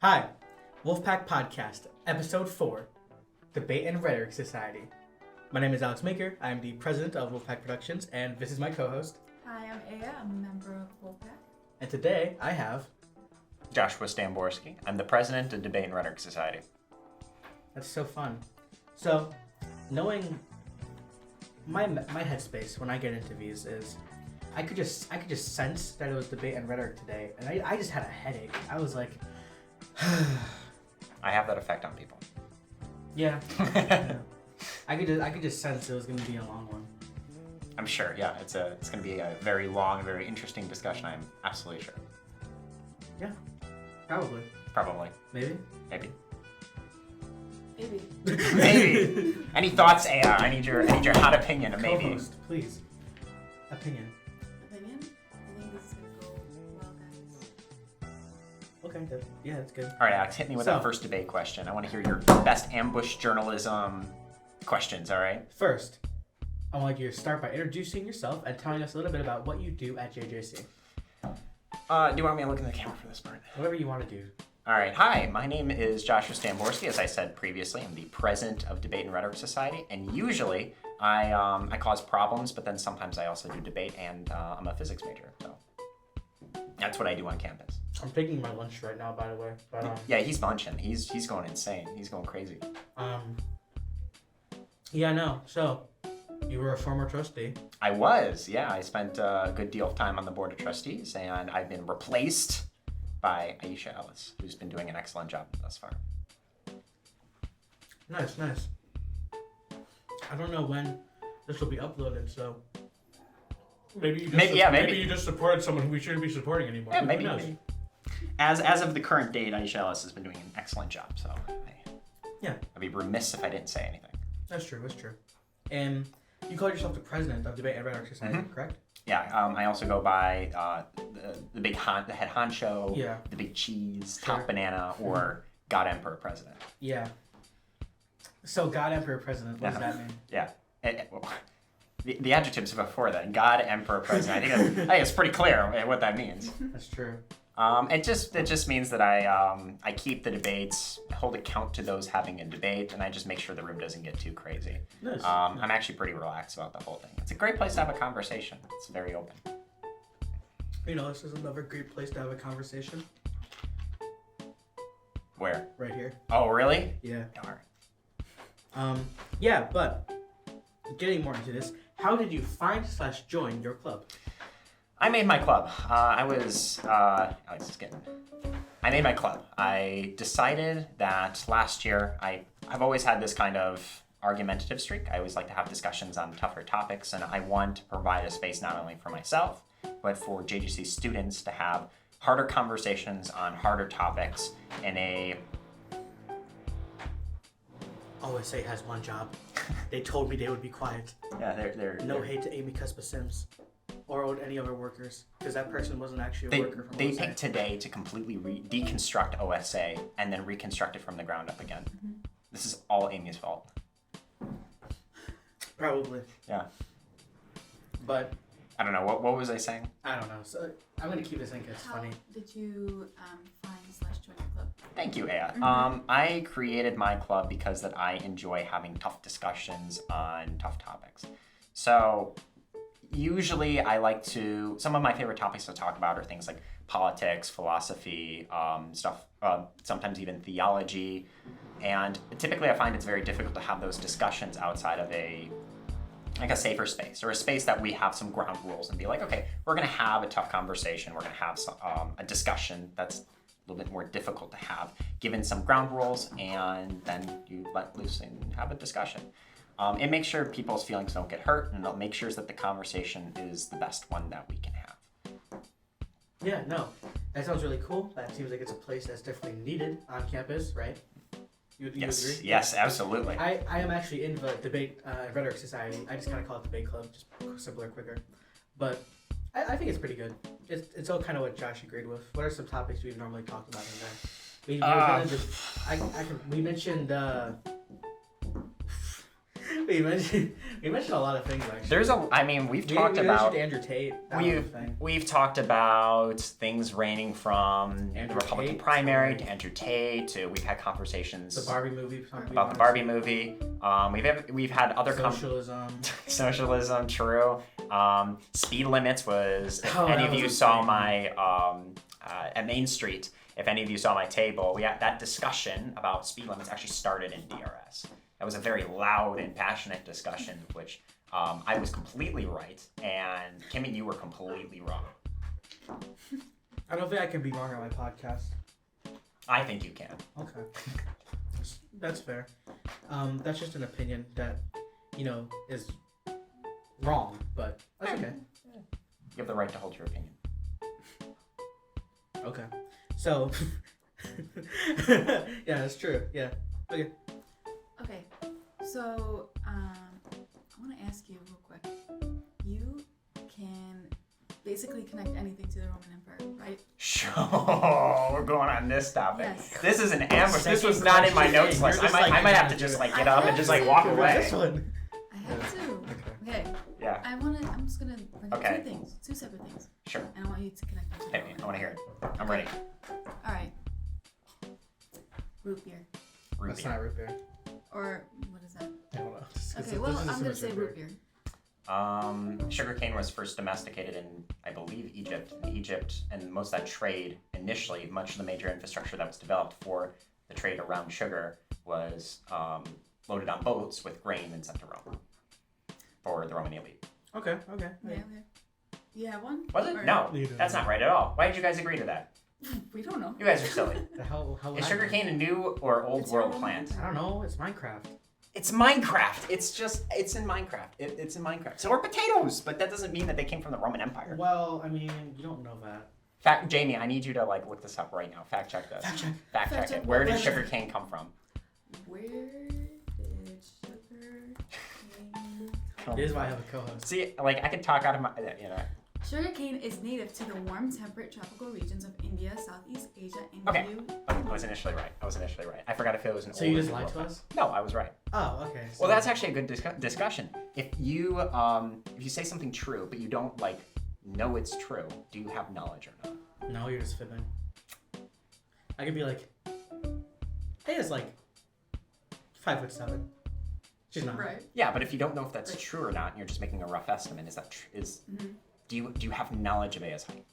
Hi, Wolfpack Podcast, Episode 4, Debate and Rhetoric Society. My name is Alex Maker. I am the president of Wolfpack Productions, and this is my co-host. Hi, I'm Aya. I'm a member of Wolfpack. And today I have... Joshua Stamborski. I'm the president of Debate and Rhetoric Society. That's so fun. So, knowing my headspace when I get into these is, I could just sense that it was debate and rhetoric today, and I just had a headache. I was like, I have that effect on people. yeah. Yeah. I could just sense it was going to be a long one. I'm sure. Yeah, it's going to be a very long, very interesting discussion. I'm absolutely sure. Yeah, probably. Probably. Maybe. Maybe. Maybe. Maybe. Any thoughts, Aya? I need your hot opinion of maybe. Co-host, please. Opinion. Opinion? I think this is going to go well, guys. Okay. Yeah, that's good. All right, Alex, hit me with that first debate question. I want to hear your best ambush journalism questions, all right? First, I want you to start by introducing yourself and telling us a little bit about what you do at JJC. Do you want me to look in the camera for this part? Whatever you want to do. All right. Hi, my name is Joshua Stamborski. As I said previously, I'm the president of Debate and Rhetoric Society, and usually I cause problems, but then sometimes I also do debate, and I'm a physics major, so that's what I do on campus. I'm taking my lunch right now, by the way. But yeah, he's munching. He's going insane. He's going crazy. Yeah, no. So, you were a former trustee. I was. Yeah, I spent a good deal of time on the board of trustees, and I've been replaced by Aisha Ellis, who's been doing an excellent job thus far. Nice. I don't know when this will be uploaded, so maybe you just supported someone who we shouldn't be supporting anymore. Yeah, maybe. As of the current date, Aisha Ellis has been doing an excellent job, so I'd be remiss if I didn't say anything. That's true. And you called yourself the president of Debate and Rhetoric Society, correct? Yeah, I also go by the head honcho, yeah, the big cheese, top banana, or God Emperor President. Yeah. So God Emperor President, what does that mean? Yeah. The adjectives before that, God Emperor President. I think it's pretty clear what that means. That's true. It just means that I keep the debates, hold account to those having a debate, and I just make sure the room doesn't get too crazy. Nice. I'm actually pretty relaxed about the whole thing. It's a great place to have a conversation. It's very open. You know, this is another great place to have a conversation. Where? Right here. Oh, really? Yeah. Darn. Yeah, but getting more into this, how did you find/join your club? I made my club. I made my club. I decided that last year, I've always had this kind of argumentative streak. I always like to have discussions on tougher topics, and I want to provide a space not only for myself, but for JGC students to have harder conversations on harder topics in a... OSA has one job. They told me they would be quiet. Yeah, they're no hate to Amy Cuspa-Sims. Or any other workers, because that person wasn't actually a worker from They OSA. picked today to completely deconstruct OSA and then reconstruct it from the ground up again. Mm-hmm. This is all Amy's fault. Probably. Yeah. But... I don't know, what was I saying? I don't know, so I'm going to keep this in because it's funny. How did you find/join your club? Thank you, Aya. Mm-hmm. I created my club because that I enjoy having tough discussions on tough topics. So... usually I like to, some of my favorite topics to talk about are things like politics, philosophy, stuff, sometimes even theology. And typically I find it's very difficult to have those discussions outside of a safer space, or a space that we have some ground rules and be like, okay, we're going to have a tough conversation. We're going to have some, a discussion that's a little bit more difficult to have, given some ground rules, and then you let loose and have a discussion. It makes sure people's feelings don't get hurt, and it'll make sure that the conversation is the best one that we can have. Yeah, no, that sounds really cool. That seems like it's a place that's definitely needed on campus, right? You agree? Yes, absolutely. I am actually in the Debate Rhetoric Society. I just kind of call it Debate Club, just simpler, quicker. But I think it's pretty good. It's all kind of what Josh agreed with. What are some topics we've normally talked about in there? We mentioned... we mentioned a lot of things actually. We've talked we about mentioned Andrew Tate. We've talked about things ranging from the Andrew Republican Tate, primary right. to Andrew Tate to we've had conversations The Barbie movie. about the Barbie movie. We've had other Socialism. True. Speed limits was if Oh, any that of was you saw insane. my at Main Street. If any of you saw my table, we had that discussion about speed limits actually started in DRS. That was a very loud and passionate discussion, which I was completely right, and Kim and you were completely wrong. I don't think I can be wrong on my podcast. I think you can. Okay. That's fair. That's just an opinion that, is wrong, but that's okay. You have the right to hold your opinion. Okay. So, yeah, that's true. Yeah. Okay. Okay, so I want to ask you real quick. You can basically connect anything to the Roman Empire, right? Sure, we're going on this topic. Yes. This is an ambush. This was not in my notes list. I might have to just get up and just walk away. This one. I have to. Okay. Yeah. I'm just gonna bring up Okay. two things, two separate things, Sure. and I want you to connect them. Hit me. I want to hear it. I'm ready. All right. Root beer, Root That's beer. not root beer. or what is that? I don't know. Okay, well I'm gonna say root beer. Sugarcane was first domesticated in, I believe, Egypt. In Egypt, and most of that trade initially, much of the major infrastructure that was developed for the trade around sugar was loaded on boats with grain and sent to Rome for the Roman elite. Okay. Yeah. Okay. You have one? Was it? Or- No, You don't that's know. not right at all. Why did you guys agree to that? We don't know. You guys are silly. The hell? How? Is sugarcane a new or old It's world a plant? I don't know. It's Minecraft. It's Minecraft. It's in Minecraft. It's in Minecraft. So are potatoes, but that doesn't mean that they came from the Roman Empire. Well, I mean, you don't know that. Jamie, I need you to look this up right now. Fact check this. Fact check. Fact check it. Where did sugarcane come from? Where did sugar cane? This is why I have a co-host. See, I could talk out of my, Sugarcane is native to the warm, temperate tropical regions of India, Southeast Asia, and Okay. New. I was initially right. I forgot if it was an So old you or just new lied world to plant. us? No, I was right. Oh, okay. So Well, that's actually a good discussion. If you say something true, but you don't know it's true, do you have knowledge or not? No, you're just fibbing. I could be like, hey, it's 5'7". She's not. Right. Yeah, but if you don't know if that's true or not, and you're just making a rough estimate, do you have knowledge of Aya's height?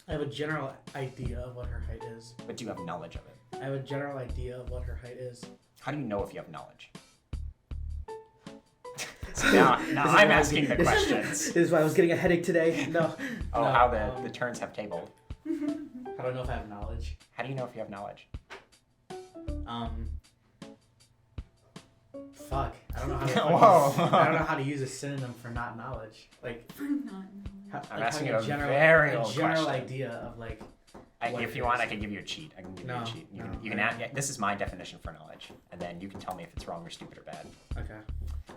I have a general idea of what her height is. But do you have knowledge of it? I have a general idea of what her height is. How do you know if you have knowledge? now I'm asking the questions. This is why I was getting a headache today. No. Oh, no, how the turns have tabled. I don't know if I have knowledge. How do you know if you have knowledge? Fuck. I don't know how to. Whoa. I don't know how to use a synonym for not knowledge. I'm asking you a general, very old general question. idea of what if it you want, is. I can give you a cheat. I can give you a cheat. You can add. This is my definition for knowledge, and then you can tell me if it's wrong or stupid or bad. Okay.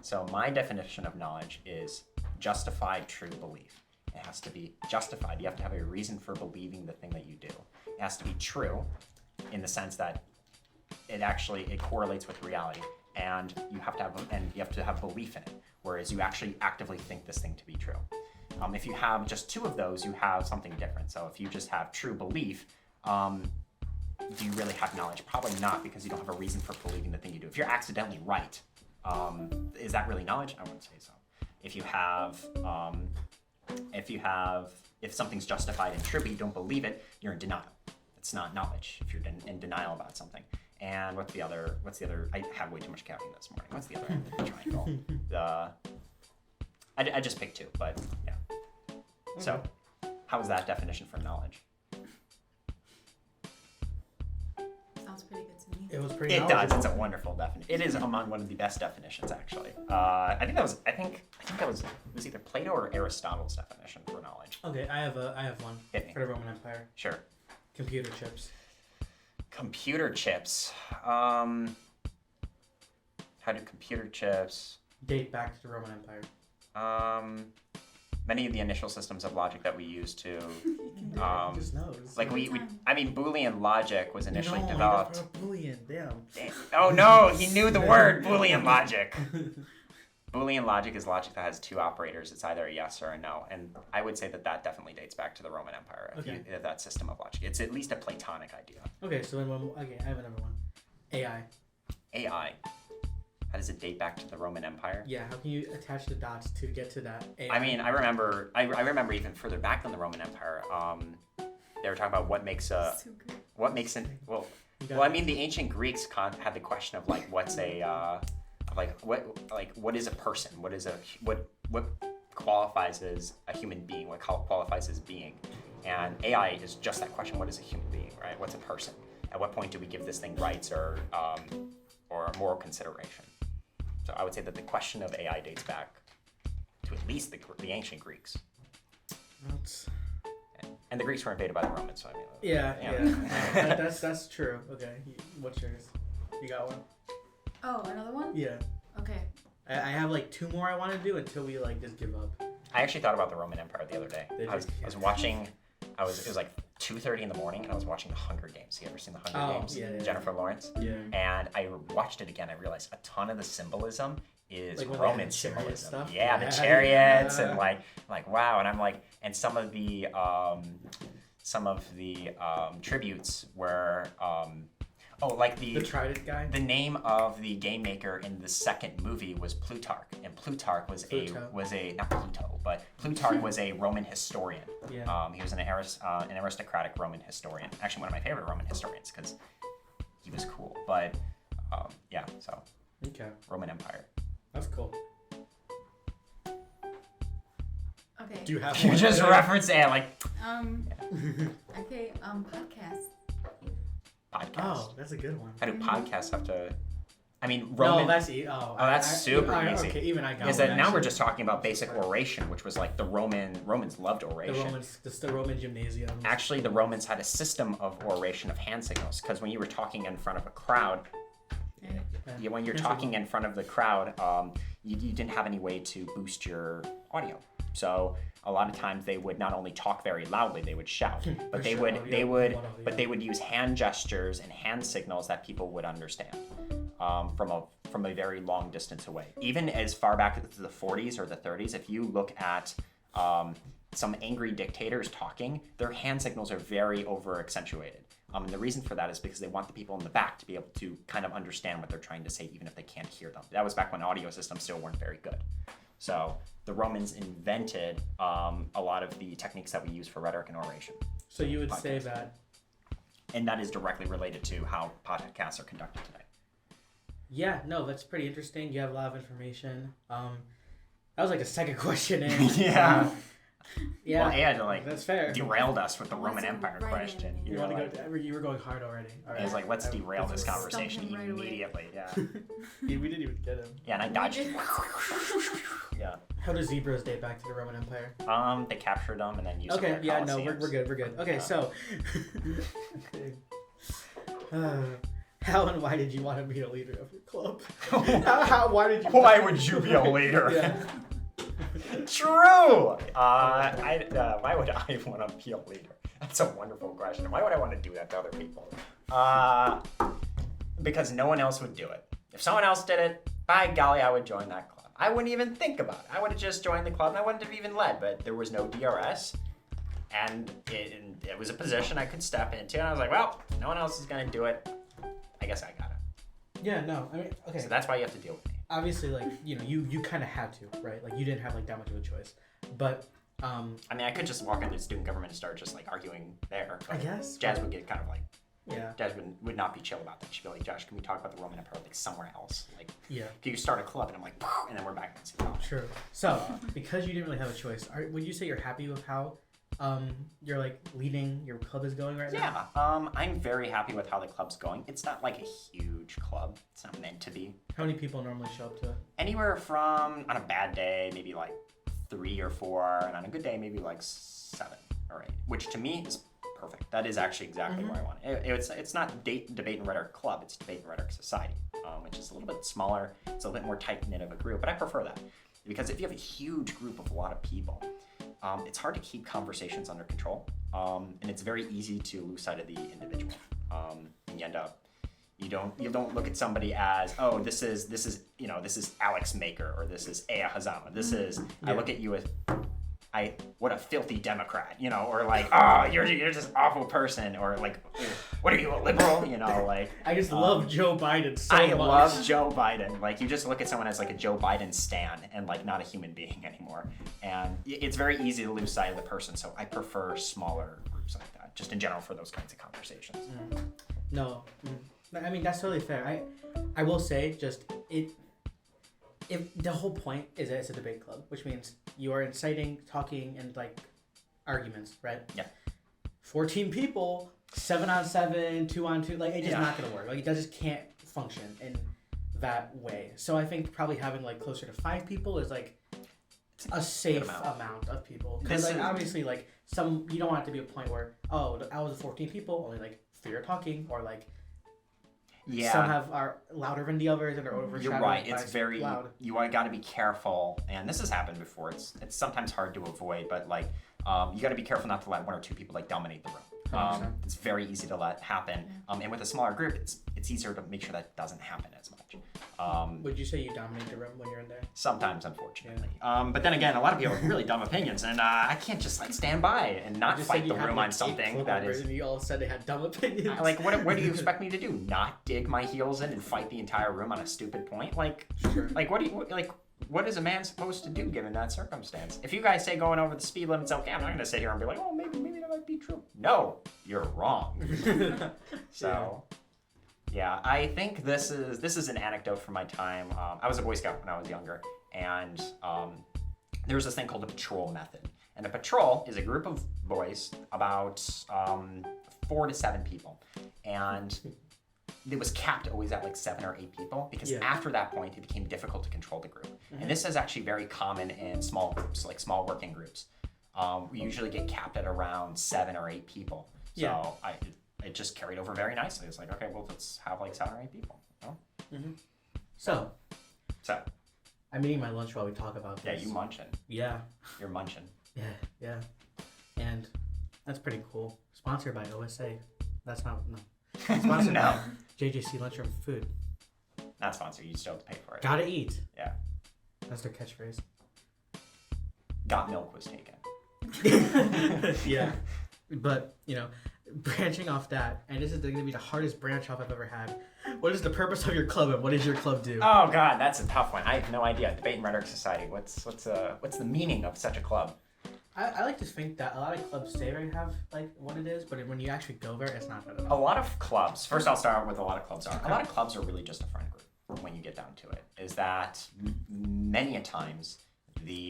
So my definition of knowledge is justified true belief. It has to be justified. You have to have a reason for believing the thing that you do. It has to be true in the sense that it correlates with reality, and you have to have belief in it, whereas you actually actively think this thing to be true. If you have just two of those, you have something different. So if you just have true belief, do you really have knowledge? Probably not, because you don't have a reason for believing the thing you do. If you're accidentally right, is that really knowledge? I wouldn't say so. If something's justified and true, but you don't believe it, you're in denial. It's not knowledge if you're in denial about something. And what's the other? I had way too much caffeine this morning. What's the other end of the triangle? I just picked two, but yeah. So, how is that definition for knowledge? Sounds pretty good to me. It was pretty. It does. knowledgeable. It's a wonderful definition. It is among one of the best definitions, actually. I think that was either Plato or Aristotle's definition for knowledge. Okay, I have one Hit me. for the Roman Empire. Sure. Computer chips. Computer chips. How do computer chips? Date back to the Roman Empire. Many of the initial systems of logic that we use to, He just knows. Boolean logic was initially No, developed. that's not Boolean. Damn. Oh no, he knew the word Boolean logic. Boolean logic is logic that has two operators. It's either a yes or a no. And I would say that definitely dates back to the Roman Empire, if that system of logic. It's at least a Platonic idea. Okay, so then I have another one. AI. AI. How does it date back to the Roman Empire? Yeah, how can you attach the dots to get to that AI? I mean, I remember even further back than the Roman Empire, they were talking about what makes the ancient Greeks had the question of like what's a what is a person? What qualifies as a human being? What qualifies as being? And AI is just that question. What is a human being, right? What's a person? At what point do we give this thing rights or moral consideration? So I would say that the question of AI dates back to at least the ancient Greeks. And the Greeks were invaded by the Romans, so I mean. Yeah. That's true. Okay, what's yours? You got one? Oh, another one? Yeah. Okay. I have like two more I want to do until we like just give up. I actually thought about the Roman Empire the other day. I was watching. It was like 2:30 in the morning, and I was watching The Hunger Games. You ever seen The Hunger Games? Yeah. Jennifer Lawrence. Yeah. And I watched it again. I realized a ton of the symbolism is like Roman symbolism. Stuff? Yeah, the chariots and like wow. And I'm like, and some of the tributes were the Trident guy. The name of the game maker in the second movie was Plutarch, and Plutarch was not Pluto, but Plutarch was a Roman historian. Yeah. He was an aristocratic Roman historian. Actually, one of my favorite Roman historians because he was cool. But so Okay. Roman Empire. That's cool. Okay. Do you have You one? just referenced it like Okay. Podcast. podcast. Oh, that's a good one. How do podcasts have to? I mean, Roman. No, that's that's super easy. Okay, even I got Is one, that now we're actually. just talking about basic oration, which was like the Romans loved oration. The Roman gymnasium. Actually, the Romans had a system of oration of hand signals because when you were talking in front of a crowd, when you're talking in front of the crowd, you didn't have any way to boost your audio. So a lot of times they would not only talk very loudly, they would shout, but they would use hand gestures and hand signals that people would understand from a very long distance away. Even as far back as the 40s or the 30s, if you look at some angry dictators talking, their hand signals are very over accentuated. And the reason for that is because they want the people in the back to be able to kind of understand what they're trying to say, even if they can't hear them. That was back when audio systems still weren't very good. So the Romans invented a lot of the techniques that we use for rhetoric and oration. So you would say that. And that is directly related to how podcasts are conducted today. Yeah, no, that's pretty interesting. You have a lot of information. That was like the second question in. Yeah. Yeah. Well, yeah, like that's fair. derailed us with the Roman Empire question. You want to go? You were going hard already. All right. It was like, let's derail this conversation immediately. Yeah. We didn't even get him. Yeah, and I dodged it. Yeah. How do zebras date back to the Roman Empire? They captured them and then used them. Okay. Yeah. No, we're good. We're good. Okay. So. How and why did you want to be a leader of your club? Why did you? Why would you be a leader? Yeah. True. Why would I want to be a leader? That's a wonderful question. Why would I want to do that to other people? Because no one else would do it. If someone else did it, by golly, I would join that club. I wouldn't even think about it. I would have just joined the club and I wouldn't have even led. But there was no DRS, and it was a position I could step into. And I was like, well, no one else is gonna do it. I guess I got it. Yeah. No. I mean, okay. So that's why you have to deal with me. Obviously, like, you kind of had to, right? Like, you didn't have like that much of a choice. But I mean, I could just walk into student government and start just like arguing there. I guess Jazz would get kind of like. Yeah. Jazz would not be chill about that. She'd be like, Josh, can we talk about the Roman Empire like somewhere else? Like, yeah. Can you start a club? And I'm like, and then we're back in City College. True. So, because you didn't really have a choice, would you say you're happy with how you're like leading your club is going right now? Yeah. I'm very happy with how the club's going. It's not like a huge club. It's not meant to be. How many people normally show up to it? Anywhere from, on a bad day, maybe like 3 or 4, and on a good day, maybe like 7 or 8, which to me is perfect. That is actually exactly where I want it. It's not debate and rhetoric club. It's debate and rhetoric society, which is a little bit smaller. It's a little bit more tight-knit of a group, but I prefer that because if you have a huge group of a lot of people, it's hard to keep conversations under control, and it's very easy to lose sight of the individual, and you end up You don't look at somebody as, oh, this is Alex Maker, or this is Aya Hazama. This is I look at you as what a filthy Democrat, or like, oh, you're just awful person, or like, what are you, a liberal? Like I just love Joe Biden so much. I love Joe Biden. Like, you just look at someone as like a Joe Biden stan and like not a human being anymore. And it's very easy to lose sight of the person. So I prefer smaller groups like that, just in general, for those kinds of conversations. No, I mean, that's totally fair. I will say, just if the whole point is that it's a debate club, which means you are inciting, talking, and like arguments, right? Yeah. 14 people, 7-on-7, 2-on-2, like it's just not gonna work. Like, that just can't function in that way. So I think probably having like closer to 5 people is like a safe amount of people. Because like obviously like you don't want it to be a point where, oh, out of the 14 people, only like 3 are talking, or like some are louder than the others and are overshadowed. You're right. It's very loud. You got to be careful, and this has happened before. It's sometimes hard to avoid, but like you got to be careful not to let 1 or 2 people like dominate the room. It's very easy to let happen, and with a smaller group, it's easier to make sure that doesn't happen as much. Would you say you dominate the room when you're in there? Sometimes, unfortunately. But then again, a lot of people have really dumb opinions, and I can't just like stand by and not fight the room on something that is. And you all said they had dumb opinions. Like, what do you expect me to do? Not dig my heels in and fight the entire room on a stupid point? Like, sure. Like what is a man supposed to do given that circumstance? If you guys say going over the speed limit's okay, I'm not going to sit here and be like, oh, maybe that might be true. No, you're wrong. So, yeah, I think this is an anecdote from my time. I was a Boy Scout when I was younger, and there was this thing called the patrol method. And a patrol is a group of boys, about 4 to 7 people, and it was capped always at like 7 or 8 people, because after that point it became difficult to control the group. And this is actually very common in small groups, like small working groups. We usually get capped at around 7 or 8 people. So it just carried over very nicely. It's like, okay, well, let's have like 7 or 8 people. So I'm eating my lunch while we talk about this. Yeah, you munching. Yeah. You're munching. Yeah. And that's pretty cool. Sponsored by OSA. That's not, no. Sponsored by JJC Lunchroom Food. Not sponsored. You still have to pay for it. Gotta eat. Yeah. That's their catchphrase. Got milk was taken. Yeah. But, branching off that, and this is going to be the hardest branch off I've ever had. What is the purpose of your club, and what does your club do? Oh God, that's a tough one. I have no idea. Debate and Rhetoric Society. What's the meaning of such a club? I like to think that a lot of clubs say they have like what it is, but when you actually go there, it's not that at all. A lot of clubs. First, I'll start with a lot of clubs are. A lot of clubs are really just a friend group. When you get down to it, is that many a times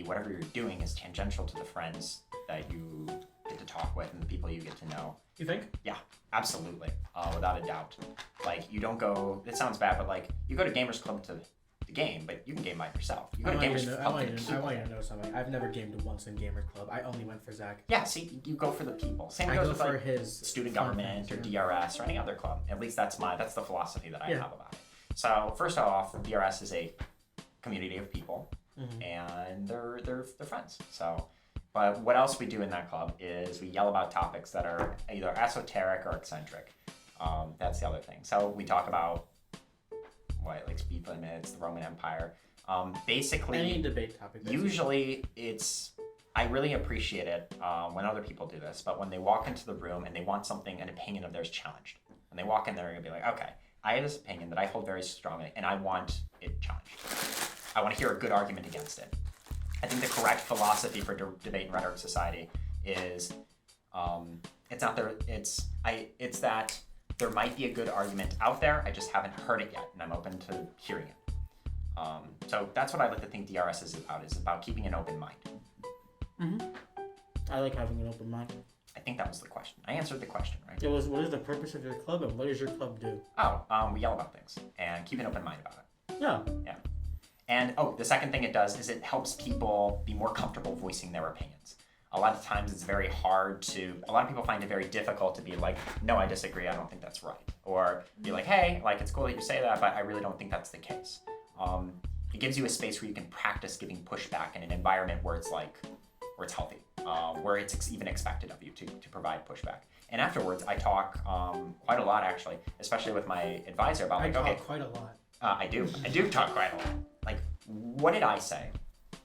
whatever you're doing is tangential to the friends that you get to talk with and the people you get to know. You think? Yeah, absolutely, without a doubt. Like, you don't go. It sounds bad, but like you go to Gamers Club to the game, but you can game by yourself. You go to Gamers Club I want you to know something. I've never gamed once in Gamers Club. I only went for Zach. Yeah, see, you go for the people. Same goes with like his student government or DRS or any other club. At least that's the philosophy that I have about it. So first off, DRS is a community of people, and they're friends. So, but what else we do in that club is we yell about topics that are either esoteric or eccentric. That's the other thing. So we talk about like speed limits, the Roman Empire. Basically, any debate topic. Usually, I really appreciate it when other people do this, but when they walk into the room and they want an opinion of theirs challenged, when they walk in there, they're gonna be like, okay, I have this opinion that I hold very strongly, and I want it challenged. I want to hear a good argument against it. I think the correct philosophy for Debate and Rhetoric Society is, it's that there might be a good argument out there. I just haven't heard it yet, and I'm open to hearing it. So that's what I like to think DRS is about keeping an open mind. I like having an open mind. I think that was the question. I answered the question, right? It was, what is the purpose of your club, and what does your club do? We yell about things and keep an open mind about it. Yeah. And the second thing it does is it helps people be more comfortable voicing their opinions. A lot of times it's very hard a lot of people find it very difficult to be like, no, I disagree, I don't think that's right. Or be like, hey, like, it's cool that you say that, but I really don't think that's the case. It gives you a space where you can practice giving pushback in an environment where it's healthy, where it's even expected of you to provide pushback. And afterwards, I talk quite a lot, actually, especially with my advisor about I like, talk okay, quite a lot. I do talk quite a lot. Like, what did I say?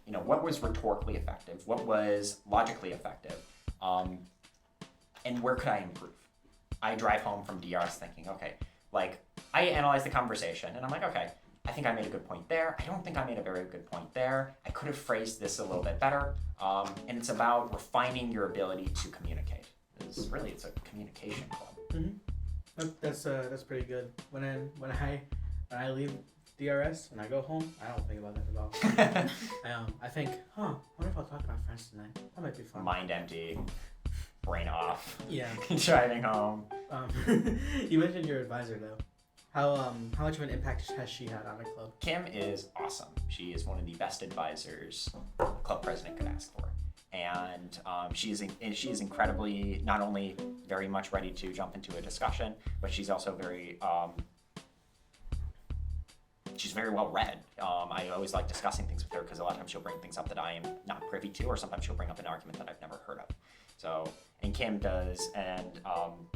You know, what was rhetorically effective? What was logically effective? And where could I improve? I drive home from DRS thinking, okay, like, I analyze the conversation and I'm like, okay, I think I made a good point there. I don't think I made a very good point there. I could have phrased this a little bit better. And it's about refining your ability to communicate. It's a communication club. Mm-hmm. That's pretty good. When I leave DRS and I go home, I don't think about that at all. I think, I wonder if I'll talk to my friends tonight. That might be fun. Mind empty, brain off. Yeah. Driving home. You mentioned your advisor though. How much of an impact has she had on the club? Kim is awesome. She is one of the best advisors a club president could ask for. And she is incredibly, not only very much ready to jump into a discussion, but she's also she's very well read. I always like discussing things with her because a lot of times she'll bring things up that I am not privy to, or sometimes she'll bring up an argument that I've never heard of. So, and Kim does, and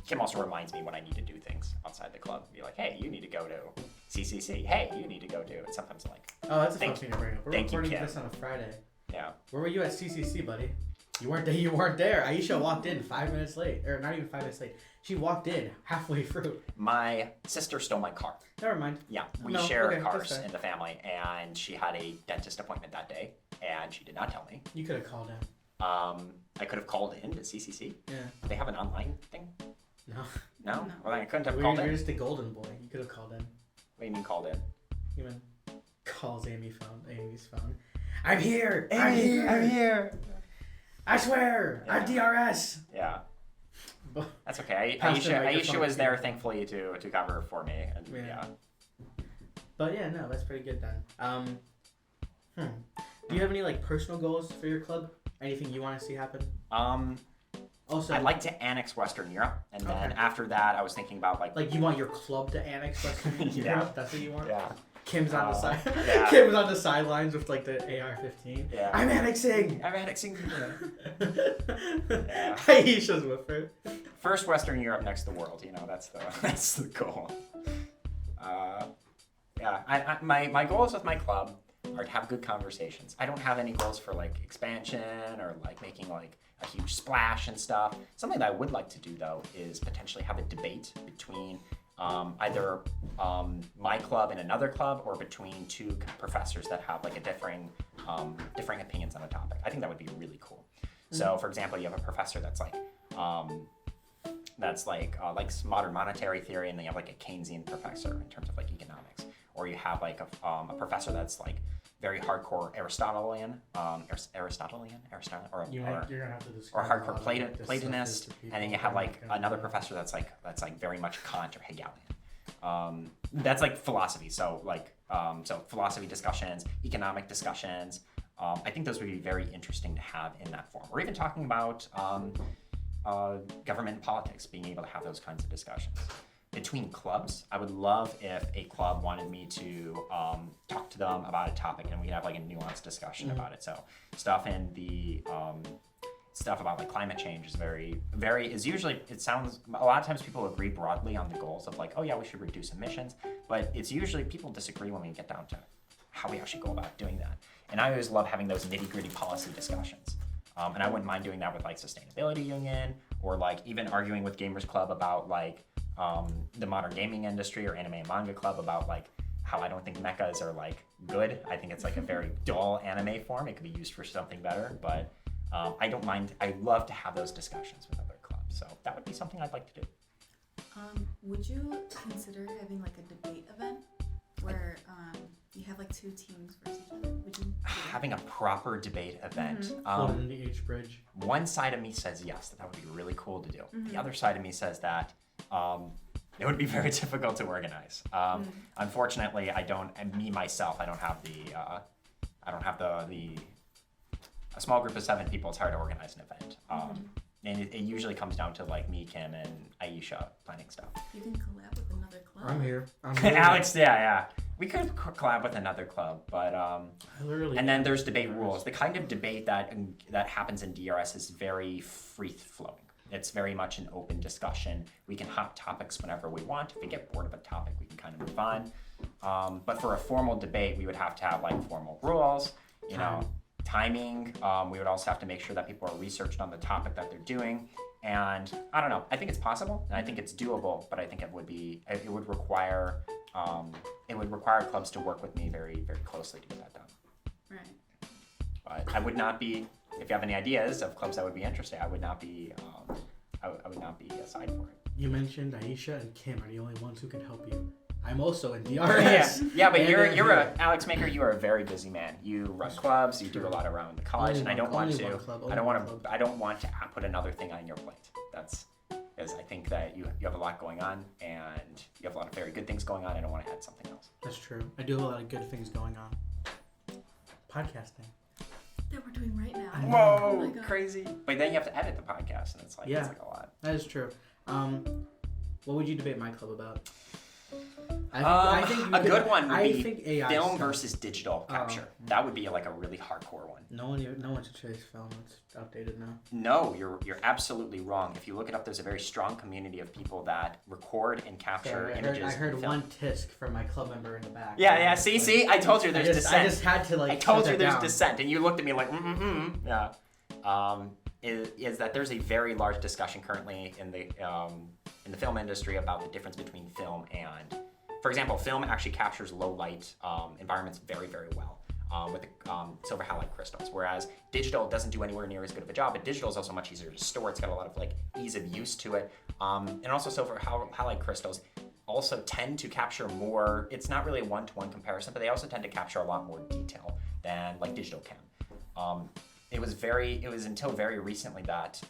Kim also reminds me when I need to do things outside the club. Be like, hey, you need to go to CCC. Hey, you need to go to. And sometimes I'm like, oh, that's a fun thing to bring up. We're recording Kim. this on a Friday. Yeah. Where were you at CCC, buddy? You weren't there. You weren't there. Aisha walked in 5 minutes late, or not even 5 minutes late. She walked in halfway through. My sister stole my car. Never mind. Yeah, we share cars in the family, and she had a dentist appointment that day, and she did not tell me. You could have called in. I could have called in to CCC. Yeah. They have an online thing? No. No? Well, then I couldn't have called in. You're just a golden boy. You could have called in. What do you mean called in? You mean calls Amy's phone. I'm here. Amy, I'm here. I swear. Yeah. I'm DRS. Yeah. That's okay. Pass the Aisha microphone was to there, you. thankfully, to cover for me. And yeah. But yeah, no, that's pretty good then. Do you have any like personal goals for your club? Anything you want to see happen? Also, I'd like to annex Western Europe, and then after that, I was thinking about like you want your club to annex Western Europe? That's what you want? Yeah. Kim's on the side. Yeah. Kim's on the sidelines with like the AR-15. Yeah. I'm annexing. Yeah. Aisha's with her. First Western Europe, next the world. You know, that's the goal. My goals with my club are to have good conversations. I don't have any goals for like expansion or like making like a huge splash and stuff. Something that I would like to do though is potentially have a debate between either my club and another club, or between two professors that have like a differing opinions on a topic. I think that would be really cool. Mm-hmm. So, for example, you have a professor that's like modern monetary theory, and then you have like a Keynesian professor in terms of like economics, or you have like a professor that's like very hardcore Aristotelian, or hardcore Platonist, and then you have like another professor that's like very much Kant or Hegelian. That's like philosophy. So philosophy discussions, economic discussions. I think those would be very interesting to have in that form. Or even talking about government and politics, being able to have those kinds of discussions. Between clubs, I would love if a club wanted me to talk to them about a topic, and we could have like a nuanced discussion about it. So stuff in the stuff about like climate change is usually, it sounds, a lot of times people agree broadly on the goals of like, oh yeah, we should reduce emissions, but it's usually people disagree when we get down to how we actually go about doing that. And I always love having those nitty-gritty policy discussions. And I wouldn't mind doing that with like Sustainability Union, or like even arguing with Gamers Club about like the modern gaming industry, or Anime and Manga Club about like how I don't think mechas are like good. I think it's like a very dull anime form. It could be used for something better, but I don't mind. I love to have those discussions with other clubs. So that would be something I'd like to do. Would you consider having like a debate event where you have like two teams versus each other? Would you having a proper debate event? Floating into each bridge. One side of me says yes, that would be really cool to do. The other side of me says that it would be very difficult to organize. Unfortunately, I don't have a small group of 7 people. It's hard to organize an event. And it usually comes down to like me, Kim, and Aisha planning stuff. You can collab with another club. I'm here. Alex, yeah. We could collab with another club, but and then there's debate rules. The kind of debate that happens in DRS is very free flowing. It's very much an open discussion. We can hop topics whenever we want. If we get bored of a topic, we can kind of move on. But for a formal debate, we would have to have like formal rules, you know, timing. We would also have to make sure that people are researched on the topic that they're doing. And I don't know, I think it's possible and I think it's doable, but I think it would require clubs to work with me very, very closely to get that done. Right. But I would not be, if you have any ideas of clubs that would be interested, I would not be aside for it. You mentioned Aisha and Kim are the only ones who can help you. I'm also in DRS. Yeah, but Alex Maker. You are a very busy man. You run clubs. You do a lot around the college, and I don't want to put another thing on your plate. That's because I think that you have a lot going on, and you have a lot of very good things going on. I don't want to add something else. That's true. I do have a lot of good things going on. Podcasting. That we're doing right now. Whoa, oh my God. Crazy! But then you have to edit the podcast, and it's like a lot. That is true. What would you debate my club about? I think a good one would be AI film stuff. versus digital capture. That would be like a really hardcore one. No one should chase film. It's outdated now. No, you're absolutely wrong. If you look it up, there's a very strong community of people that record and capture images. I heard in film. one tisk from my club member in the back. Yeah. See, I told you there's dissent. I just had to I told you there's dissent, and you looked at me like, Yeah. Is that there's a very large discussion currently in the film industry about the difference between film and, for example, film actually captures low light environments very, very well with the silver halide crystals, whereas digital doesn't do anywhere near as good of a job. But digital is also much easier to store. It's got a lot of like ease of use to it, and also silver halide crystals also tend to capture more. It's not really a one-to-one comparison, but they also tend to capture a lot more detail than like digital can. It was until very recently that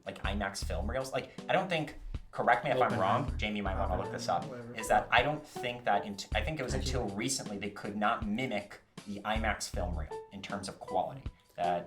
like IMAX film reels, like I don't think, correct me if I'm wrong, Jamie might want to look this up, is that I don't think that, I think it was until recently they could not mimic the IMAX film reel in terms of quality.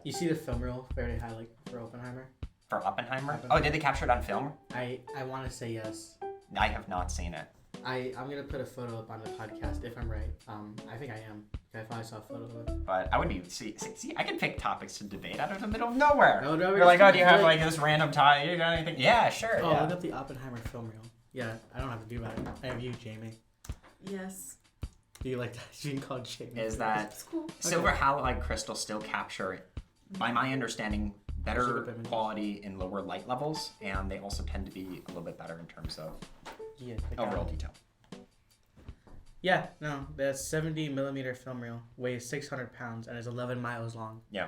You see the film reel very high, like for Oppenheimer? For Oppenheimer? Oh, did they capture it on film? I want to say yes. I have not seen it. I'm going to put a photo up on the podcast if I'm right. I think I am. I finally saw a photo of it. But I would be, see, I could pick topics to debate out of the middle of nowhere. No, you're like, oh, do you have like this random topic? You got anything? Yeah, sure. Oh, yeah. look up the Oppenheimer film reel. Yeah, I don't have to do that. I have you, Jamie. Yes. Do you like that? You can call Jamie. Is that cool. silver halide crystals still capture, by my understanding, better quality in lower light levels, and they also tend to be a little bit better in terms of overall detail. Yeah, no, the 70 millimeter film reel weighs 600 pounds and is 11 miles long. Yeah.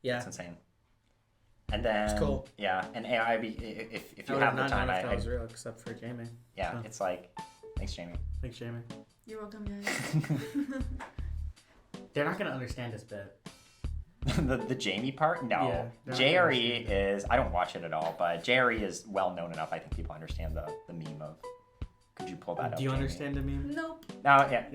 Yeah. That's insane. And then, it's cool. Yeah, and AI, if you have the time, that was real, except for Jamie. Yeah, so. It's like, thanks, Jamie. Thanks, Jamie. You're welcome, guys. They're not gonna understand this bit. the Jamie part? No. Yeah, JRE is, I don't watch it at all, but JRE is well known enough. I think people understand the meme of. Could you pull that up? Do you Jamie? understand the meme? Nope. No, yeah.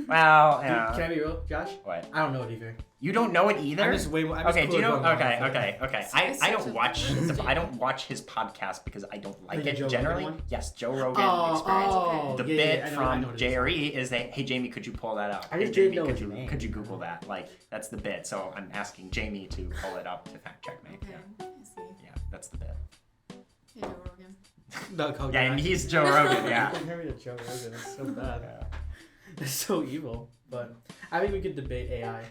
Well, yeah. Can I be real, Josh? What? I don't know it either. You don't know it either? I'm just do you know? Okay. I don't watch. I don't watch his podcast because I don't like it generally. Yes, Joe Rogan Experience. The bit from JRE is that, hey Jamie, could you pull that up? Hey Jamie, could you Google that? Like that's the bit. So I'm asking Jamie to pull it up to fact check me. Okay. Yeah. I see. Yeah, that's the bit. Hey, Joe Rogan. Yeah, and he's Joe Rogan. Yeah. Compare me to Joe Rogan. It's so bad. Yeah. It's so evil. But I think we could debate AI.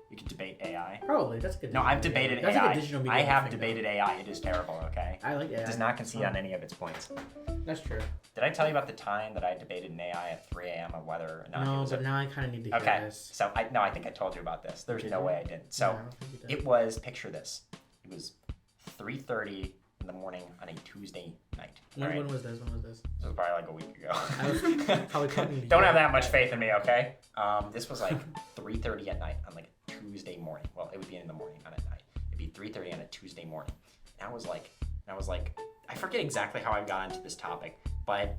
You could debate AI. Probably. That's good. No, I've debated AI. Like a digital media I have debated AI. It is terrible. Okay. I like AI. It does not concede on any of its points. That's true. Did I tell you about the time that I debated an AI at 3 a.m. on whether or not No, but now I kind of need to hear this. So I think I told you about this. There's no way I didn't. So it was, picture this. It was 3:30 in the morning on a Tuesday night. When was this? This was probably like a week ago. I was probably talking Don't have that much faith in me, okay? This was like 3:30 at night on like a Tuesday morning. Well, it would be in the morning, not at night. It'd be 3:30 on a Tuesday morning. And I was like, I forget exactly how I got into this topic, but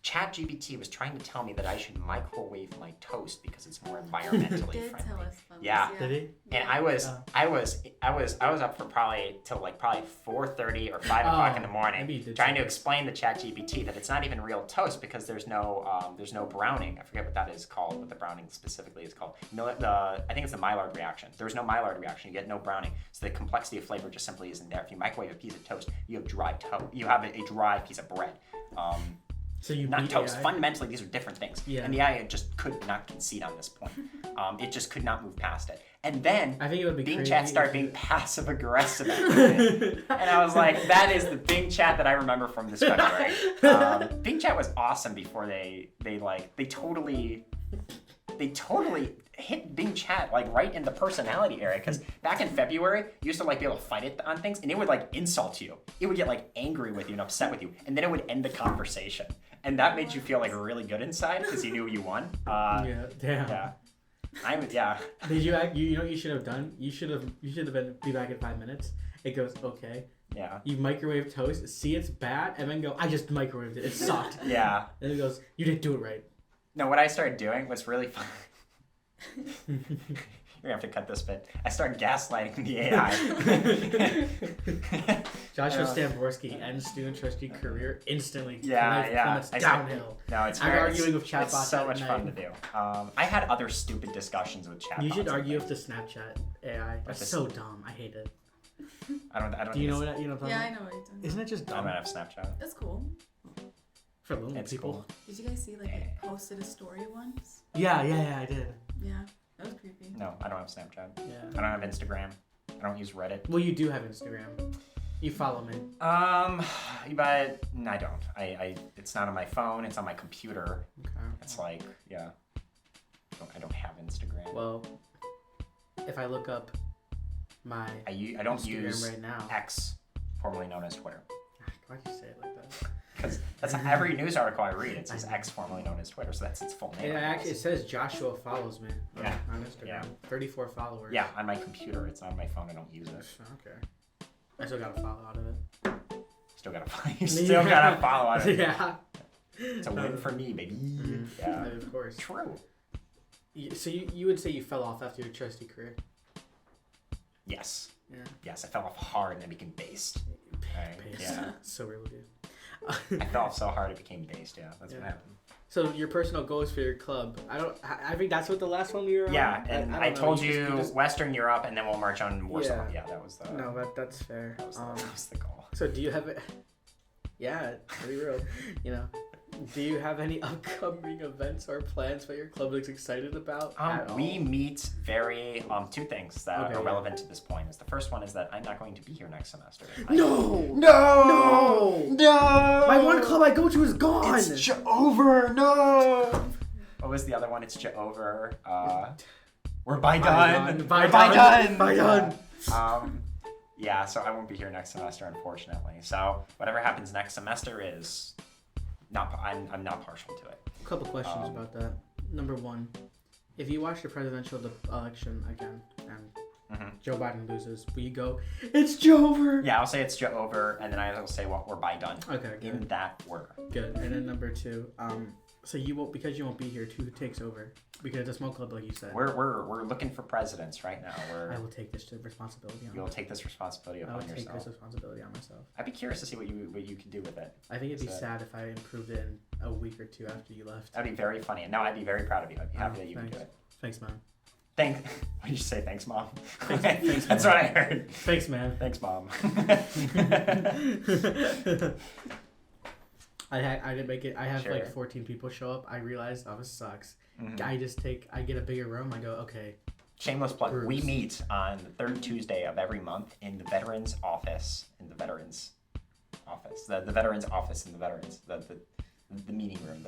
ChatGPT was trying to tell me that I should microwave my toast because it's more environmentally Did friendly. tell us about Yeah. this, Did he? And I was up for probably till like probably 4:30 or 5 o'clock in the maybe morning you did trying say to that. explain to ChatGPT that it's not even real toast because there's no browning. I forget what that is called. What the browning specifically is called. I think it's the Maillard reaction. There's no Maillard reaction. You get no browning. So the complexity of flavor just simply isn't there. If you microwave a piece of toast, you have dry toast. You have a dry piece of bread. So you Not beat toast. AI? Fundamentally, these are different things. Yeah. And the AI just could not concede on this point. It just could not move past it. And then I think it would be Bing crazy Chat if started you- being passive aggressive at it. And I was like, that is the Bing Chat that I remember from this February. Bing Chat was awesome before they totally hit Bing Chat like right in the personality area. Because back in February, you used to like be able to fight it on things, and it would like insult you. It would get like angry with you and upset with you, and then it would end the conversation. And that made you feel like really good inside because you knew you won. Yeah, damn. Yeah. Did you act? You know what you should have done? You should have be back in 5 minutes. It goes okay. Yeah. You microwave toast, see it's bad, and then go, I just microwaved it. It sucked. Yeah. And it goes, you didn't do it right. No, what I started doing was really fun. You're gonna have to cut this bit. I started gaslighting the AI. Joshua Stamborski ends student trustee career instantly. Yeah. Plummets downhill. No, it's I'm very, arguing with it's chatbots so at much fun to night. do. I had other stupid discussions with chatbots. You should argue and with the Snapchat AI. That's this- so dumb. I hate it. things. I don't. Do you know what you know? What I'm Yeah, I talking know what you're talking about? Isn't it just I dumb don't have Snapchat. That's cool. for little It's people? cool. Did you guys see like I posted a story once? Yeah, I did. Yeah, that was creepy. No, I don't have Snapchat. Yeah. I don't have Instagram. I don't use Reddit. Well, you do have Instagram. You follow me. But I don't. I it's not on my phone. It's on my computer. Okay. It's like, yeah. I don't have Instagram. Well, if I look up my I don't Instagram use right now. X, formerly known as Twitter. Why'd you say it like that? Because that's every news article I read. It says X, formerly known as Twitter, so that's its full name. It I actually it guess. says Joshua follows me Yeah. on Instagram. Yeah. 34 followers. Yeah, on my computer. It's on my phone. I don't use it. Okay. I still got a follow out of it. Still gotta follow. You still gotta follow on it. Yeah. It's a win for me, baby. Mhm. Yeah. Of course. True. So you would say you fell off after your trustee career? Yes. Yeah. Yes, I fell off hard and then became based. Right? Pace. Yeah. So real, dude. I fell off so hard it became based. Yeah, that's what Yeah. happened. So your personal goals for your club? I think that's what the last one we were on. Yeah, and I don't know, told you you just- Western Europe, and then we'll march on Warsaw. Yeah. Yeah, that was the. No, that's fair. That was the goal. So do you have it? Yeah, pretty real. You know, do you have any upcoming events or plans that your club is excited about? at all? We meet very two things that Okay, are yeah. relevant to this point. Is the first one is that I'm not going to be here next semester. No! No! No! My one club I go to is gone. It's over. No. What was the other one? It's over. We're by done. By We're by done. done. By done. Yeah, so I won't be here next semester, unfortunately. So whatever happens next semester is not. I'm not partial to it. A couple questions about that. Number one, if you watch the presidential election again and Joe Biden loses, will you go, it's Joe over? Yeah, I'll say it's over, and then I'll say, well, we're by done. Okay, good. In that order. Good. And then number two, so you won't, because you won't be here, who takes over? Because it's a small club, like you said. We're looking for presidents right now. I will take this responsibility on You'll take this responsibility I will upon take yourself. this responsibility on myself. I'd be curious to see what you could do with it. I think it'd be So- sad if I improved it in a week or two after you left. That'd be very funny. And no, I'd be very proud of you. I'd be happy that you could do it. Thanks, man. What did you say? Thanks, Mom. Thanks, That's what I heard. Thanks, man. Thanks, Mom. I didn't make it. I have Sure. like 14 people show up. I realized, oh, this sucks. Mhm. I get a bigger room. I go, okay. Shameless plug. We Groups. meet on the third Tuesday of every month in the veterans office. The veterans office in the veterans. The meeting room.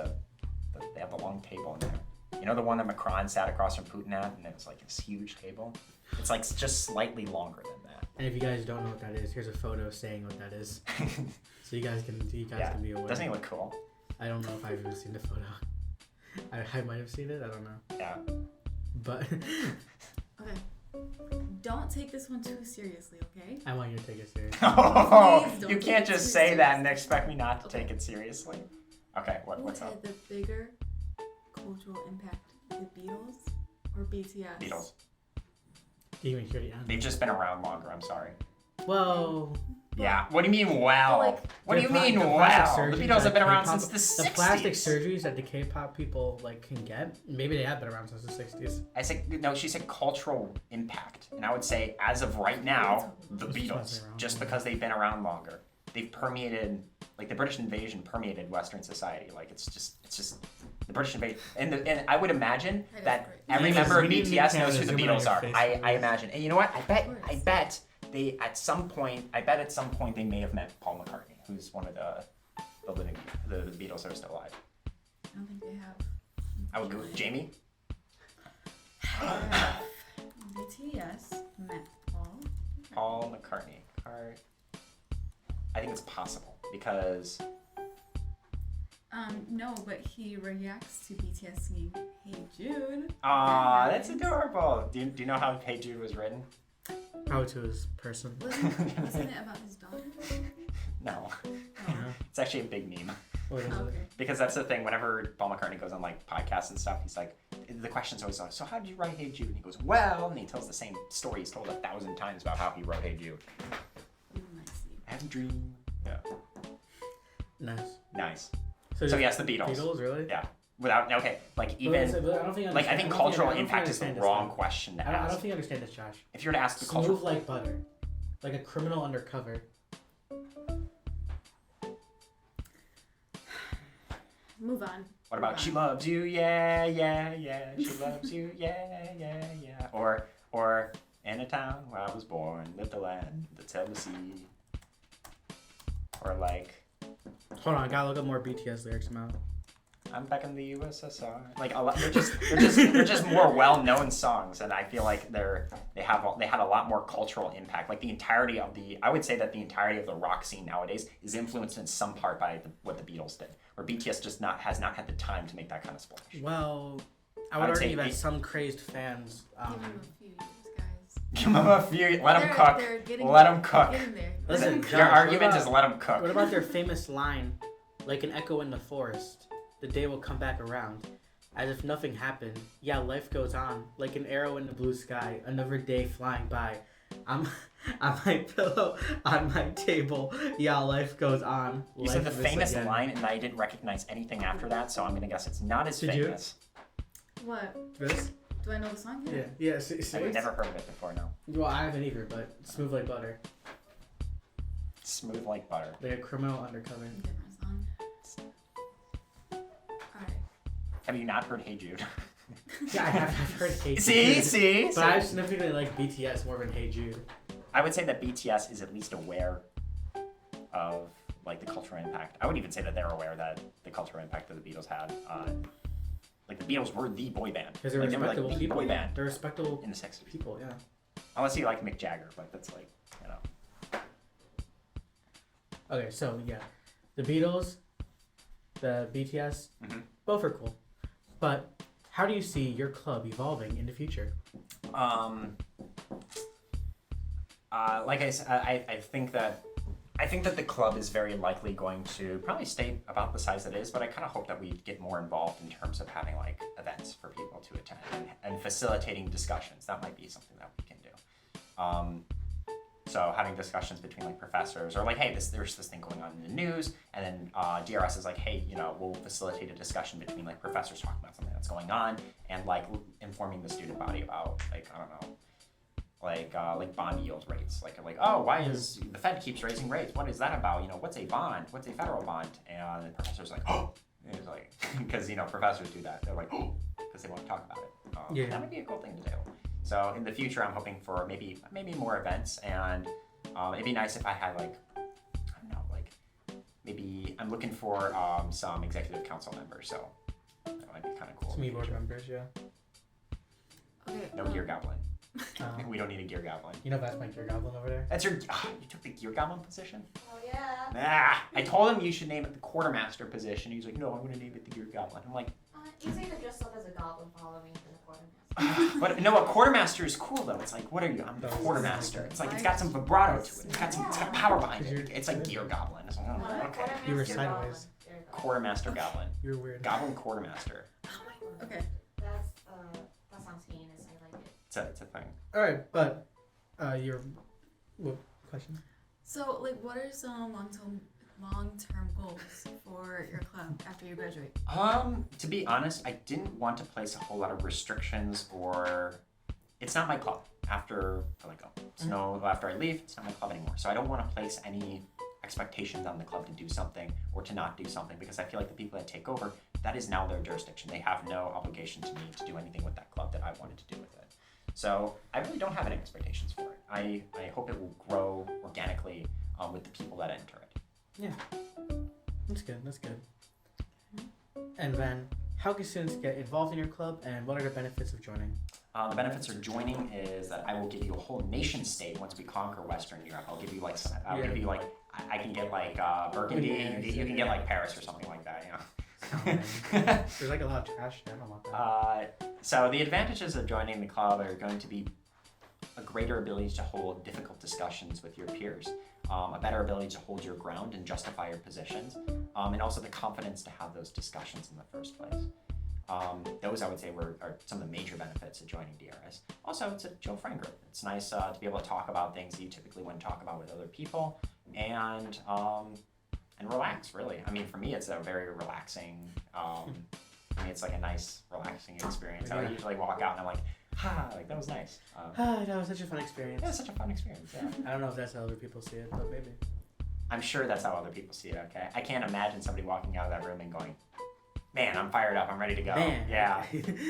They have the long table in there. You know the one that Macron sat across from Putin at, and it was like this huge table. It's like just slightly longer than that. And if you guys don't know what that is, here's a photo saying what that is, so you guys can be aware. Doesn't he look cool? I don't know if I've even seen the photo. I might have seen it. I don't know. Yeah. But Okay. Don't take this one too seriously, okay? I want you to take it serious. Oh, Please don't you take can't it just too say that and seriously. expect me not to Okay. take it seriously. Okay, Who what's had up? the bigger cultural impact, the Beatles or BTS? Beatles. Didn't even hear the end. They've just been around longer. I'm sorry. Well, Yeah. What do you mean, well? Like, What do you the pla- mean, the plastic well? The surgeries Beatles have that been around K-pop since the 60s. The plastic surgeries that the K-pop people like can get, maybe they have been around since the 60s. I said no. She said cultural impact, and I would say as of right now, the This is not Beatles, around just longer. because they've been around longer, they've permeated. Like the British invasion permeated Western society. Like it's just the British invasion, and I would imagine That is that great. every We member of need to BTS make knows who the Canada zoom in on Beatles your are. face, I please. imagine, and you know what? I course. bet they at some point they may have met Paul McCartney, who's one of the Beatles that are still alive. I don't think they have. I would go with Jamie. BTS met Paul. Paul McCartney. I think it's possible because No, but he reacts to BTS singing "Hey Jude." that's adorable. Do you know how Hey Jude was written? How to his person. Wasn't it about his daughter? No, Oh, it's actually a big meme. What is it? okay. Because that's the thing, whenever Paul McCartney goes on like podcasts and stuff, he's like, the question's always like, so how did you write Hey Jude? And he goes, well, and he tells the same story he's told 1,000 times about how he wrote Hey Jude. I see. I have a dream. Yeah. Nice. Nice. So So yes, the Beatles. Beatles, really? Yeah. Like But even, but I don't think like I think cultural impact is the understand this wrong one. question to I don't ask. think you understand this, Josh. If you were to ask the Smooth cultural, like butter, like a criminal undercover. Move on. what about she loves you, yeah, yeah, yeah, she loves you, yeah, yeah, yeah. Or in a town where I was born, lived a land that's held the sea. Or like, Hold on, I gotta look up more BTS lyrics now. I'm back in the USSR. Like a lot, they're just more well-known songs, and I feel like they had a lot more cultural impact. Like I would say that the entirety of the rock scene nowadays is influenced in some part by what the Beatles did, where BTS has not had the time to make that kind of splash. Well, I I would would say argue that it- some crazed fans. Give him a few years, guys. Give them a few. Let them cook. They're getting Let there. them cook. They're getting there. Listen, Your Josh, what argument about- is let them cook. What about their famous line, like an echo in the forest? The day will come back around, as if nothing happened. Yeah, life goes on, like an arrow in the blue sky. Another day flying by. I'm on my pillow, on my table. Yeah, life goes on. You said the Life is famous again. line, and I didn't recognize anything after that, so I'm gonna guess it's not as Did you? famous. What? This? Do I know the song? Yeah. See, I've never heard of it before. No. Well, I haven't either, but smooth like butter. Smooth like butter. Like a criminal undercover. Different song. Alright. Have you not heard Hey Jude? Yeah, I've heard Hey Jude. See. But I significantly like BTS more than Hey Jude. I would say that BTS is at least aware of like the cultural impact. I would even say that they're aware that the cultural impact that the Beatles had on, like the Beatles were the boy band. Because they're Like, they were, respectable like, the people. boy band They're respectable in the 60s. people, yeah. Unless you like Mick Jagger, but that's like, you know. Okay, so yeah, the Beatles, the BTS, both are cool. But how do you see your club evolving in the future? Like I said, I think that the club is very likely going to probably stay about the size it is, but I kind of hope that we get more involved in terms of having like events for people to attend and facilitating discussions. That might be something that we can do. So having discussions between like professors or like, hey, there's this thing going on in the news, and then DRS is like, hey, you know, we'll facilitate a discussion between like professors talking about something that's going on and like informing the student body about like, I don't know, like bond yield rates, like oh, why is the Fed keeps raising rates? What is that about? You know, what's a bond? What's a federal bond? And the professor's like, oh, and it's like, because you know professors do that. They're like, oh, because they want to talk about it. That would be a cool thing to do. So in the future, I'm hoping for maybe more events, and it'd be nice if I had like, I don't know, like maybe I'm looking for some executive council members. So that might be kind of cool. Some board members, yeah. Okay. No gear goblin. Um, We don't need a gear goblin. you know that's my gear goblin over there. That's your. You took the gear goblin position? Oh yeah. I told him you should name it the quartermaster position. He's like, no, I'm gonna name it the gear goblin. I'm like, Easier to dress up as a goblin following than a quartermaster. but no, a quartermaster is cool though. It's like, what are you? I'm the That's quartermaster. like- It's like it's got some vibrato to it. It's got power behind it. It's like gear goblin. It's like, Well, okay. quartermaster You were goblin. sideways. There you go. quartermaster goblin. You're weird. Goblin quartermaster. Oh my. Okay. That sounds heinous. I like it. It's a thing. All right, but your question? So, like, what are some long-term goals for your club after you graduate? To be honest, I didn't want to place a whole lot of restrictions, or it's not my club after I let go. So after I leave, it's not my club anymore. So I don't want to place any expectations on the club to do something or to not do something, because I feel like the people that take over, that is now their jurisdiction. They have no obligation to me to do anything with that club that I wanted to do with it. So I really don't have any expectations for it. I hope it will grow organically with the people that enter it. Yeah, that's good. And then, how can students get involved in your club, and what are the benefits of joining? The benefits of joining is that I will give you a whole nation state once we conquer Western Europe. I'll give you like, I can get like Burgundy. You can get like Paris or something like that. There's like a lot of trash there. I don't want that. So the advantages of joining the club are going to be a greater ability to hold difficult discussions with your peers, a better ability to hold your ground and justify your positions, and also the confidence to have those discussions in the first place. Those I would say are some of the major benefits of joining DRS. Also, it's a Joe friend group. It's nice to be able to talk about things that you typically wouldn't talk about with other people, and relax, really. I mean, for me, it's a very relaxing, it's like a nice, relaxing experience. I would usually walk out and I'm like, like that was nice. That was such a fun experience. Yeah, such a fun experience, yeah. I don't know if that's how other people see it, but maybe. I'm sure that's how other people see it, okay? I can't imagine somebody walking out of that room and going, man, I'm fired up, I'm ready to go. Man. Yeah.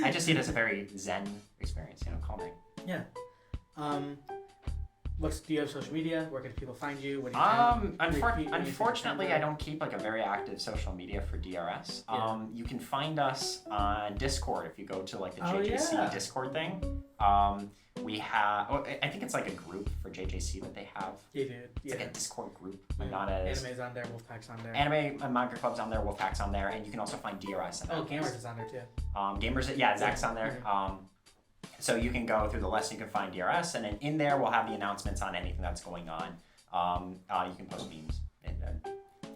I just see it as a very zen experience, calming. Yeah. Do you have social media? Where can people find you? What do you unfortunately, I don't keep like a very active social media for DRS. You can find us on Discord if you go to like the JJC Discord thing. We have, I think it's like a group for JJC that they have. Yeah, dude. It's like a Discord group, but not as... Anime's on there, Wolfpack's on there. Anime and manga club's on there, Wolfpack's on there, and you can also find DRS. Gamers is on there too. Gamers, yeah, Zach's on there. So you can go through the list, you can find DRS, and then in there we'll have the announcements on anything that's going on. You can post memes.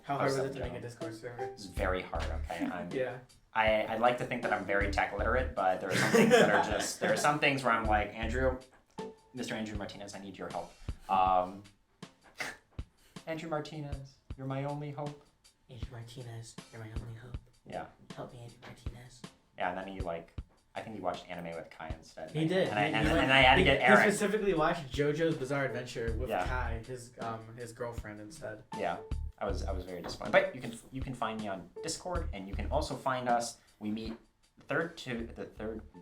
How hard was it to make a Discord server? It's very hard, okay? Yeah. I'd like to think that I'm very tech literate, but there are some things that are just, there are some things where I'm like, Mr. Andrew Martinez, I need your help. Andrew Martinez, you're my only hope. Andrew Martinez, you're my only hope. Yeah. Help me, Andrew Martinez. Yeah, and then I think he watched anime with Kai instead. He did. And I had to get Eric. He specifically watched JoJo's Bizarre Adventure with Kai, his girlfriend instead. Yeah, I was very disappointed. But you can find me on Discord, and you can also find us. We meet the third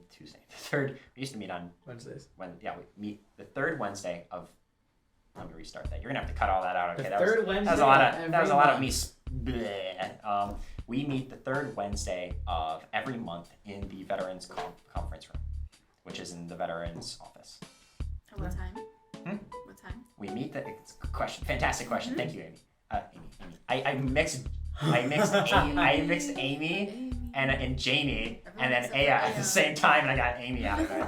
Tuesday. We used to meet on Wednesdays. We meet the third Wednesday of. Let me restart that. You're gonna have to cut all that out. Okay, that was a lot of me. We meet the third Wednesday of every month in the Veterans Conference Room, which is in the Veterans office. At what time? What time? We meet it's a good question. Fantastic question. Mm-hmm. Thank you, Amy. I mixed Amy and Jamie and then Aya at the same time, and I got Amy out of it.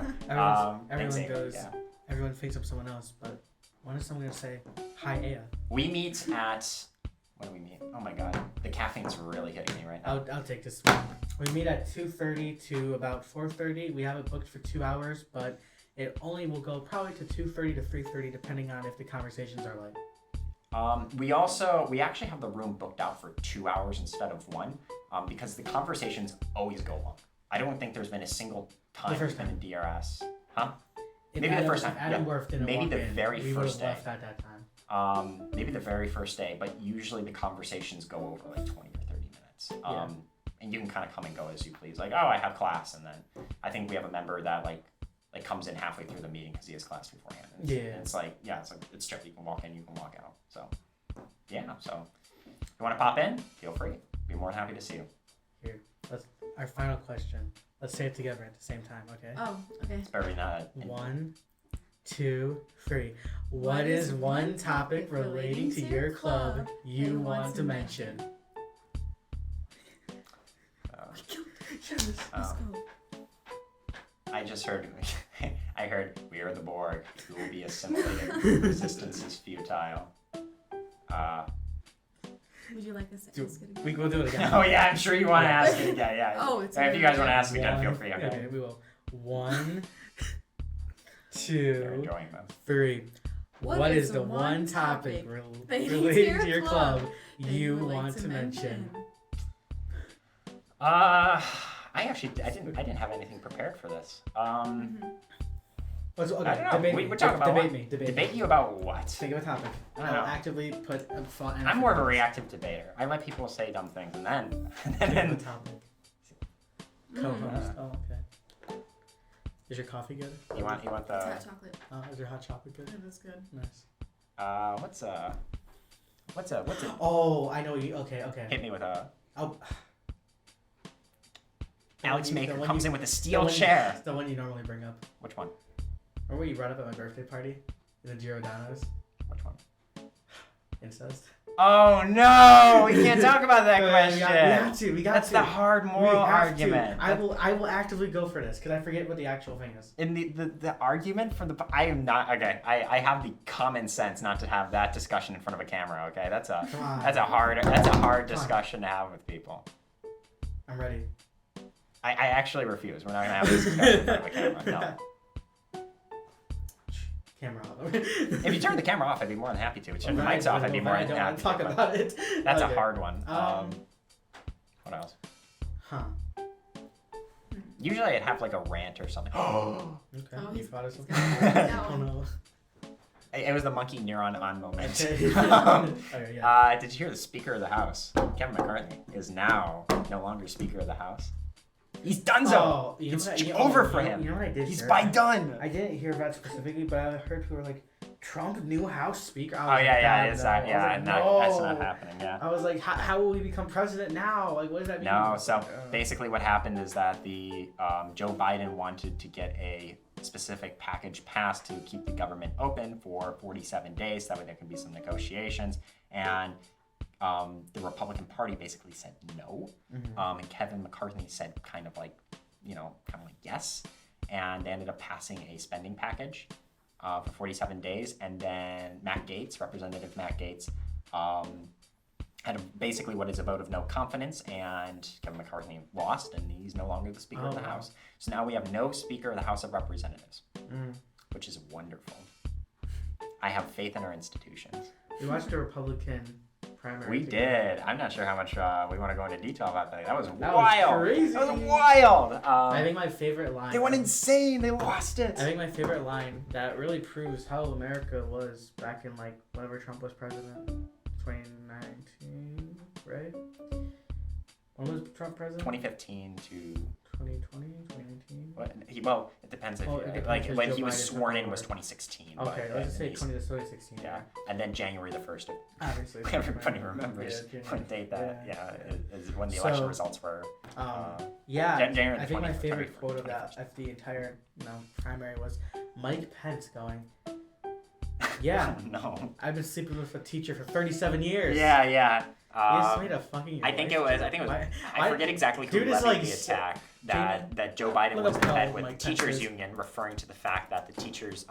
Everyone thinks of someone else, but when is someone gonna say hi, Aya? We meet at. When do we meet? Oh my god, the caffeine's really hitting me right now. I'll take this one. We meet at 2:30 to about 4:30. We have it booked for 2 hours, but it only will go probably to 2:30 to 3:30, depending on if the conversations are light. We actually have the room booked out for 2 hours instead of 1, because the conversations always go long. I don't think there's been a single time there's been in DRS. Huh? Maybe the first time. Adam Worth didn't maybe walk the in, very we first day. Left at that time. Maybe the very first day, but usually the conversations go over like 20 or 30 minutes. And you can kind of come and go as you please. Like, I have class, and then I think we have a member that like comes in halfway through the meeting because he has class beforehand. And it's chill. You can walk in, you can walk out. So, So, if you want to pop in, feel free. Be more than happy to see you. Here, our final question. Let's say it together at the same time, okay? Oh, okay. It's better not. 1, 2, 3. What is one topic relating to your club you want to mention? Let's go. I just heard. I heard we are the Borg who will be assimilated. Resistance is futile. Would you like us to ask it again? We'll do it again. Oh yeah, I'm sure you want to ask it again. Yeah. Oh, it's If you guys want to ask it again, feel free. Okay, Okay. we will. 1, You're 2, enjoying them. 3. What is the one topic relating relating to your club that you would like want to mention? I didn't have anything prepared for this. Okay, I don't know. debate me. We're talking about debate what? me. Debate Debate me. you about what? Think of a topic. I don't I'll know. actively put a thought. I'm more of a reactive debater. I let people say dumb things and Think of a then topic. Co-host. Oh, okay. Is your coffee good? you want It's the hot chocolate. Is your hot chocolate good? It was good. Nice. what's a Oh, I know you. Okay. hit me with a Oh. Alex The one Maker you- comes in with a the steel one- chair. It's the one you normally bring up. Which one? Or what you brought up at my birthday party? In the Giordano's. Which one? Incest. Oh no! We can't talk about that We question. got That's to. the hard We moral have argument. to. I will actively go for this because I forget what the actual thing is. In the argument for the I am not okay. I have the common sense not to have that discussion in front of a camera. Okay, that's a Come on. hard Come on. discussion to have with people. I'm ready. I actually refuse. We're not gonna have this discussion in front of a camera. No. Camera off. If you turn the camera off, I'd be more than happy to. If you turn the mics off, I'd be more I than don't want happy to talk to. about it. That's Okay. a hard one. What else? Huh. Usually I'd have like a rant or something. Okay. Oh, you he's- thought of he's something? got Oh one. no. It was the monkey neuron on moment. Okay. Okay, yeah. Did you hear the Speaker of the House, Kevin McCarthy, is now no longer Speaker of the House? He's donezo. Oh, you know It's what I- you- over oh, for you know- him. You know what I did He's hear? by done. I didn't hear about it specifically, but I heard people were like, Trump, new House Speaker. I was Oh like, yeah, God, it's no. I not. was Yeah, like, that's not no. happening. Yeah. I was like, how will we become president now? Like, what does that mean? No, so Like, basically what happened is that the Joe Biden wanted to get a specific package passed to keep the government open for 47 days. That way there can be some negotiations. And the Republican Party basically said no. And Kevin McCarthy said kind of like yes. And they ended up passing a spending package for 47 days. And then Representative Matt Gaetz, had basically what is a vote of no confidence, and Kevin McCarthy lost, and he's no longer the Speaker of the wow. House. So now we have no Speaker of the House of Representatives, which is wonderful. I have faith in our institutions. We watched a Republican primary. We together. did. I'm not sure how much we want to go into detail about that. That was That was wild. crazy. That was wild. I think my favorite line. They went insane. They lost it. I think my favorite line that really proves how America was back in like whenever Trump was president, 2019, right? When was Trump president? 2015 to 2020, 2019. well, it depends if Well, it depends like because when Joe he was Biden took sworn in over. was 2016. Okay, but, let's just say he's- 2016. Yeah, and then January the 1st. Obviously. Everybody remembers Yeah, what date that. yeah. Is when the election So, results were. Yeah, January I the think my 20th, favorite February quote of that 21st. of the entire primary was Mike Pence going, "Yeah, No. I've been sleeping with a teacher for 37 years." Yeah. He just made a fucking. I think it was. I forget exactly who Dude is levied like the attack that Joe Biden look was up in how bed with Mike the Pence teachers is. union, referring to the fact that the teachers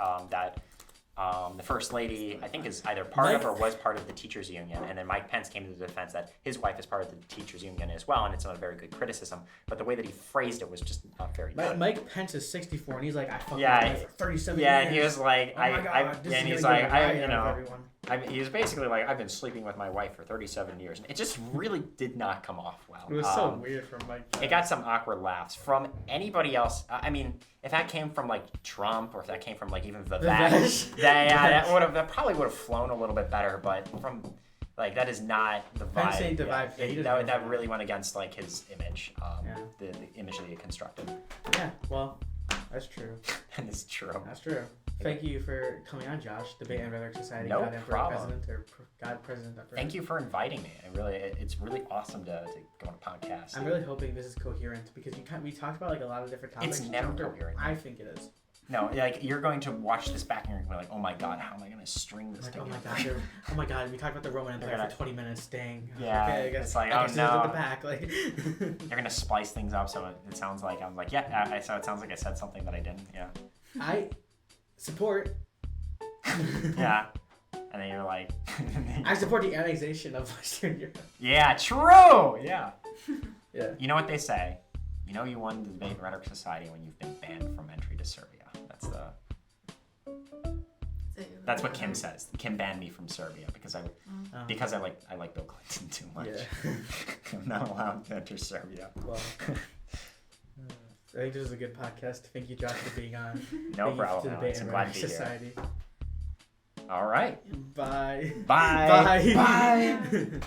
the first lady I think is either part of Mike- or was part of the teachers union, and then Mike Pence came to the defense that his wife is part of the teachers union as well, and it's not a very good criticism. But the way that he phrased it was just not very good. Mike Pence is 64 and he's like, I fucking Yeah, for 37 Yeah, years. and he was like, Oh my God, this yeah, is and he's gonna like, get a riot out of everyone. he was basically like, I've been sleeping with my wife for 37 years. And it just really did not come off well. It was so weird from Mike Pence. It got some awkward laughs from anybody else. I mean, if that came from like Trump or if that came from like even Vivek, that probably would have flown a little bit better. But from like that is not the vibe. Pence ain't the vibe. He doesn't That know. really went against like his image, Yeah. the image that he constructed. Yeah, well, that's true. And it's true. That's true. Thank you for coming on, Josh. Debate and Rhetoric Society. No God Emperor problem. President or God President Emperor. Thank you for inviting me. It's really awesome to go on a podcast. I'm really hoping this is coherent because we talked about like a lot of different topics. It's never coherent. I think it is. No, like you're going to watch this back and you're going to be like, oh my god, how am I going to string this Like, together? oh my god, we talked about the Roman Empire gonna- for 20 minutes. Dang. Yeah, Okay, I guess, it's like, I oh guess it was at no. the back. Like. They're gonna splice things up so it sounds like I'm like so it sounds like I said something that I didn't. Yeah. I support. Yeah. And then you're like, I support the annexation of Western Europe. yeah, true. Yeah. Yeah. You know what they say? You know you won the debate in Rhetoric Society when you've been banned from entry to Serbia. That's what Kim says. Kim banned me from Serbia because I like Bill Clinton too much. Yeah. I'm not allowed to enter Serbia. Well, I think this is a good podcast. Thank you, Josh, for being on. No Thank you problem, to the Alex. Debate I'm and glad Rhetoric to be here. Society. All right. Bye. Bye. Bye. Bye.